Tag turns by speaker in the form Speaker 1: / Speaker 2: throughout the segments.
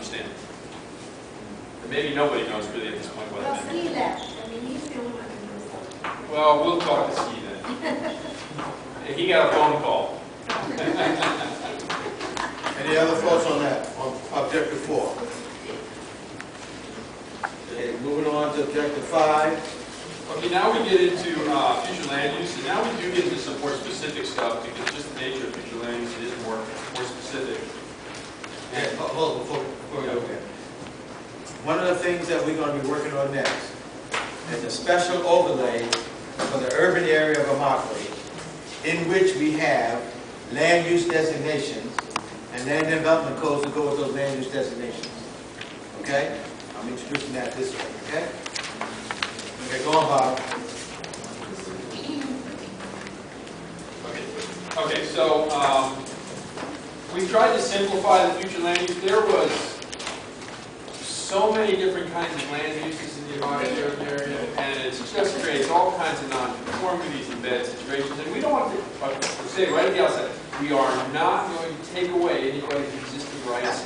Speaker 1: understand. And maybe nobody knows really at this point what
Speaker 2: Well,
Speaker 1: it means.
Speaker 2: Steve left. I mean, he's the only one who knows that.
Speaker 1: Well, we'll talk to Steve then. He got a phone call.
Speaker 3: Any other thoughts on that, on objective 4? Okay, moving on to objective 5.
Speaker 1: Okay, now we get into future land use, and now we do get into some more specific stuff because just the nature of future land use is more specific.
Speaker 3: And hold on, before we go there. One of the things that we're going to be working on next is a special overlay for the urban area of Immokalee, in which we have land use designations and land development codes to go with those land use designations. Okay? I'm introducing that this way, okay? Okay, go on, Bob.
Speaker 1: Okay, so we tried to simplify the future land use. There was so many different kinds of land uses in the Immokalee urban area, and it just creates all kinds of non-conformities and bad situations. And we don't want to say right at the outset, we are not going to take away anybody's existing rights.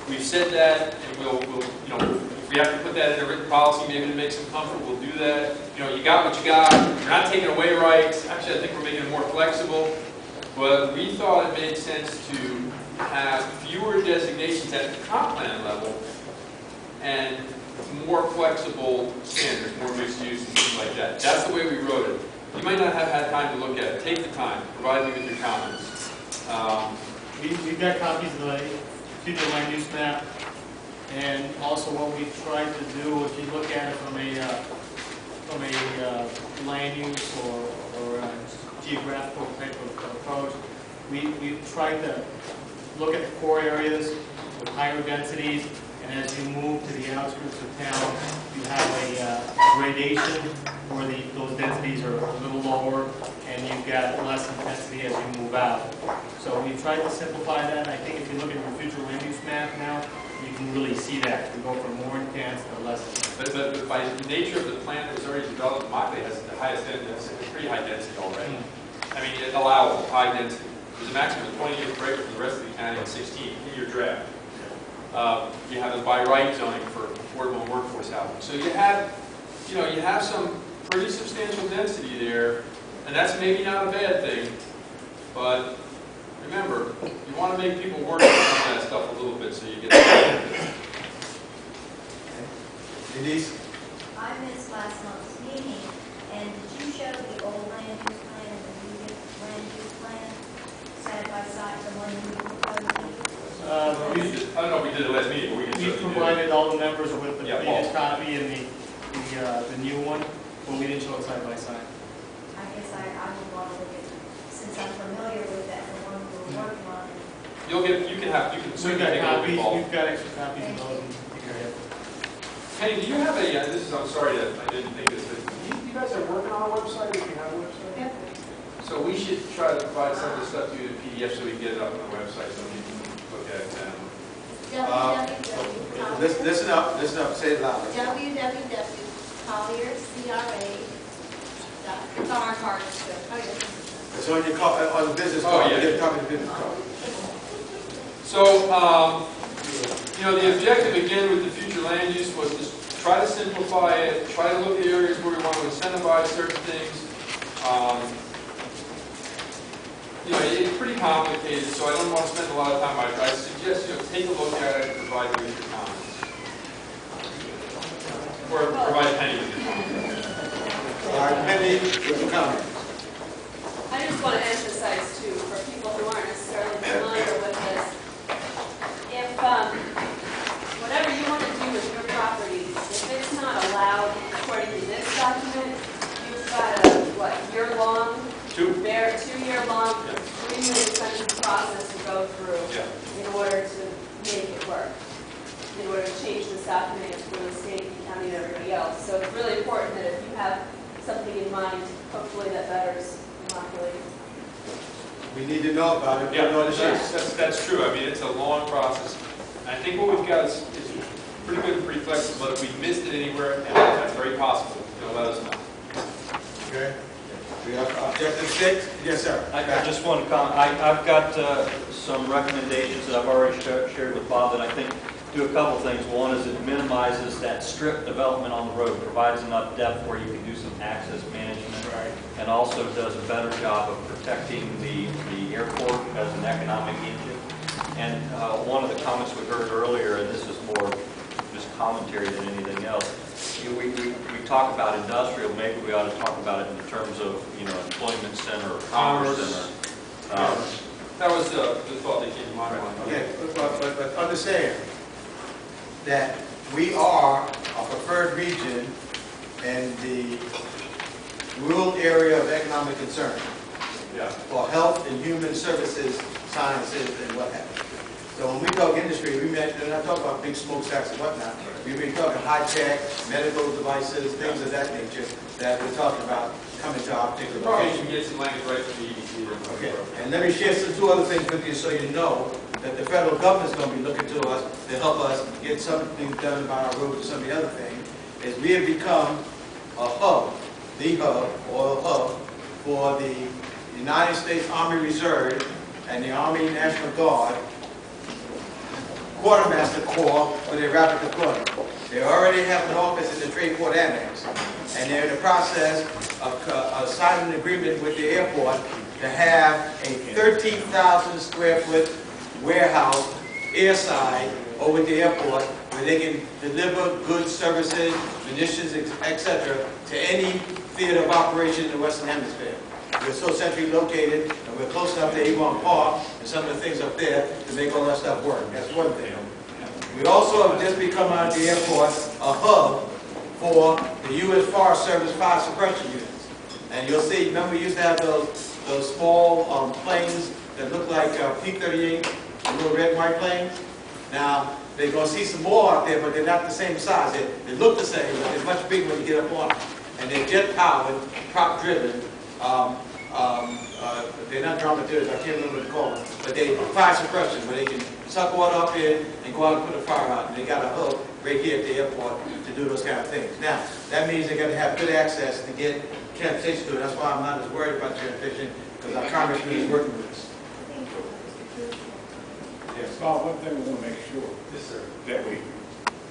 Speaker 1: We've said that, and we'll you know, if we have to put that in a written policy, maybe to make some comfort, we'll do that. You know, you got what you got. You're not taking away rights. Actually, I think we're making it more flexible. But we thought it made sense to have fewer designations at the comp plan level and more flexible standards, more mixed use and things like that. That's the way we wrote it. You might not have had time to look at it. Take the time. Provide me with your comments.
Speaker 4: We've got copies of the future land use map, and also what we tried to do, if you look at it from a land use or a geographical type of approach, we tried to look at the core areas with higher densities, and as you move to the outskirts of town, you have a gradation where those densities are a little lower, and you've got less intensity as you move out. So we tried to simplify that. I think if you look at your future land use map now, you can really see that. We go from more intense to less intense.
Speaker 1: But by the nature of the plan that was already developed, Immokalee has the highest density, it's pretty high density already. I mean, it's allowable, high density. There's a maximum of 20 years break for the rest of the county and 16 in your draft. You have a by right zoning for affordable and workforce housing. So you have some pretty substantial density there, and that's maybe not a bad thing, but remember, you want to make people work on some of that stuff a little bit so you get the benefits.
Speaker 3: Denise?
Speaker 2: I missed last month's meeting, and did you show the old land use plan and the new land use plan side by side, the one you proposed?
Speaker 1: I don't know if we did it last meeting, but we can
Speaker 4: We
Speaker 1: certainly do it.
Speaker 4: provided all the members with the
Speaker 1: Yeah,
Speaker 4: previous copy and the new one, but we didn't show it side by side.
Speaker 2: I guess I would want to look at, since I'm familiar with that, the one we were working on.
Speaker 1: You can
Speaker 4: We've
Speaker 1: certainly
Speaker 4: got
Speaker 1: take a look at
Speaker 4: copies,
Speaker 1: all.
Speaker 4: we've got extra copies of those and figure it out.
Speaker 1: Penny, do you have a, I'm sorry that I didn't think this, but you guys are working on a website, or do you have a website?
Speaker 2: Yep.
Speaker 1: So we should try to provide some of the stuff to you in PDF so we can get it up on the website so you can look at it.
Speaker 3: Listen up, say it loud.
Speaker 2: It's on our cards, too. Oh, yeah.
Speaker 3: It's on your on the business
Speaker 1: Oh,
Speaker 3: card.
Speaker 1: yeah.
Speaker 3: You get a copy of the business card.
Speaker 1: So, the objective again with the future land use was to try to simplify it, try to look at areas where we want to incentivize certain things. It's pretty complicated, so I don't want to spend a lot of time on it. I suggest, take a look at it and provide me with your comments. Or provide Penny with your comments.
Speaker 3: All right, Penny, with your comment.
Speaker 5: I just want to emphasize, too, for people who aren't necessarily familiar with this, if whatever you want to do with your properties, if it's not allowed according to this document, you've got a, year-long, two-year-long, really expensive process to go through in order to make it work, in order to change this document for the state, the county, and everybody else. So it's really important that if you have something in mind, hopefully that betters Immokalee.
Speaker 3: We need to know about it.
Speaker 1: Yeah,
Speaker 3: Put it on the sheet.
Speaker 1: that's true. I mean, it's a long process. And I think what we've got is pretty good and pretty flexible, but if we missed it anywhere, and that's very possible, let us know.
Speaker 3: Okay. We have objective 6. Yes, sir.
Speaker 6: I just want to comment. I've got some recommendations that I've already shared with Bob that I think do a couple things. One is it minimizes that strip development on the road, provides enough depth where you can do some access management.
Speaker 4: Right.
Speaker 6: And also does a better job of protecting the airport as an economic engine. And one of the comments we heard earlier, and this is more just commentary than anything else, we talk about industrial, maybe we ought to talk about it in terms of, employment center or commerce center.
Speaker 1: That was the thought that came to my mind.
Speaker 3: Okay, but understand that we are a preferred region in the rural area of economic concern
Speaker 1: Yeah.
Speaker 3: for health and human services, sciences, and what have you. So when we talk industry, we're not talking about big smokestacks and whatnot. We've been talking high-tech, medical devices, things of that nature that we're talking about coming to our particular
Speaker 1: Probably
Speaker 3: location.
Speaker 1: should get some language right from the EDC.
Speaker 3: Okay, and let me share some two other things with you so you know that the federal government's going to be looking to us to help us get something done about our roads and some of the other things, is we have become a hub, the hub, or a hub, for the United States Army Reserve and the Army National Guard Quartermaster Corps for their rapid deployment. They already have an office in the Trade Port Annex, and they're in the process of signing an agreement with the airport to have a 13,000 square foot warehouse airside over at the airport where they can deliver goods, services, munitions, etc. to any theater of operation in the Western Hemisphere. We're so centrally located, and we're close enough to Avon Park and some of the things up there to make all that stuff work. That's one thing. We also have just become out of the airport a hub for the U.S. Forest Service fire suppression units. And you'll see, remember we used to have those small planes that look like P-38, the little red and white planes? Now, they're going to see some more out there, but they're not the same size. They look the same, but they're much bigger when you get up on them. And they're jet-powered, prop-driven. They're not dromedarians, I can't remember what to call them, but they fire suppression, where they can suck water up in and go out and put a fire out. And they got a hub right here at the airport to do those kind of things. Now, that means they're going to have good access to get transportation to it. That's why I'm not as worried about transportation, because our congressman is working with us.
Speaker 7: Yes, Bob, one thing we want to make sure
Speaker 1: Yes, sir.
Speaker 7: that we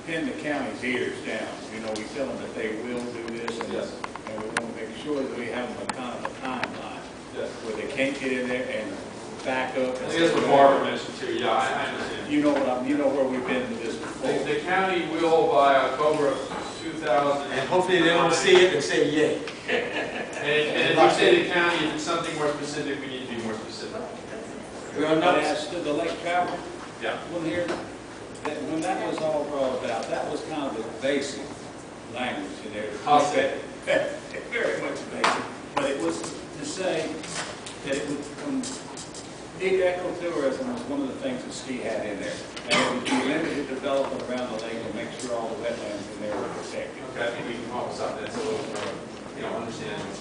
Speaker 7: pin the county's ears down. We tell them that they will do this, and
Speaker 1: Yes.
Speaker 7: we want to make sure that we have a kind of a timeline
Speaker 1: Yes.
Speaker 7: where they can't get in there and back up.
Speaker 1: I think that's what Barbara mentioned too. Yeah, I understand.
Speaker 7: You know where we've been with this before.
Speaker 1: The county will, by October of 2000.
Speaker 3: And hopefully they don't see it and say yay.
Speaker 1: And if we say the county, if it's something more specific, we need to be more specific.
Speaker 7: But as to the lake travel,
Speaker 1: Yeah.
Speaker 7: when that was all brought about, that was kind of the basic language in there.
Speaker 1: I'll say.
Speaker 7: Very much basic, but it was to say that it would, ecotourism was one of the things that Steve had in there. And it would be limited development around the lake and make sure all the wetlands in there were protected.
Speaker 1: Okay, I think we can almost stop that. It's a little, understandable.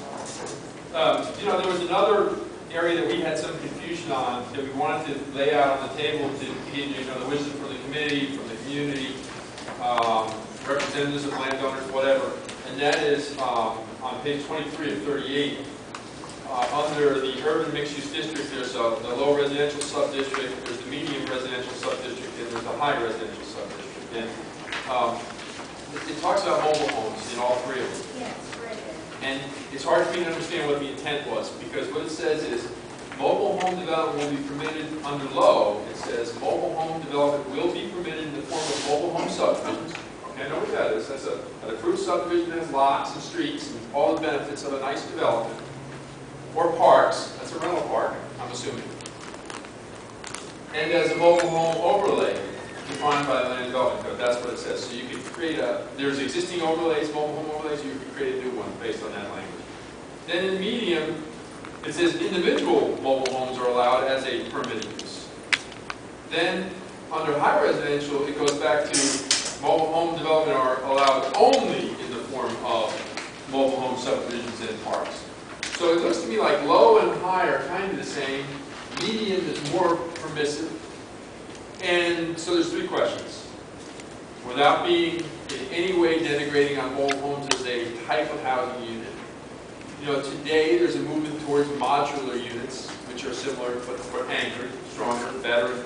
Speaker 1: There was another area that we had some confusion on that we wanted to lay out on the table to give the wisdom from the committee, from the community, representatives of landowners, whatever. And that is on page 23 of 38. Under the urban mixed-use district, there's the low residential sub-district, there's the medium residential sub-district, and there's the high residential sub-district. And it talks about mobile homes in all three of them.
Speaker 2: Yes, right there.
Speaker 1: And it's hard for me to understand what the intent was, because what it says is mobile home development will be permitted under low. It says mobile home development will be permitted in the form of mobile home subdivisions. Okay, I know what that is. That's an approved subdivision that has lots and streets and all the benefits of a nice development. Or parks, that's a rental park, I'm assuming. And as a mobile home overlay, defined by the Land Development Code, that's what it says. So you could create there's existing overlays, mobile home overlays, you could create a new one based on that language. Then in medium, it says individual mobile homes are allowed as a permitted use. Then under high residential, it goes back to mobile home development are allowed only in the form of mobile home subdivisions and parks. So it looks to me like low and high are kind of the same. Medium is more permissive. And so there's three questions. Without being in any way denigrating on mobile homes as a type of housing unit. Today there's a movement towards modular units, which are similar but anchored, stronger, better,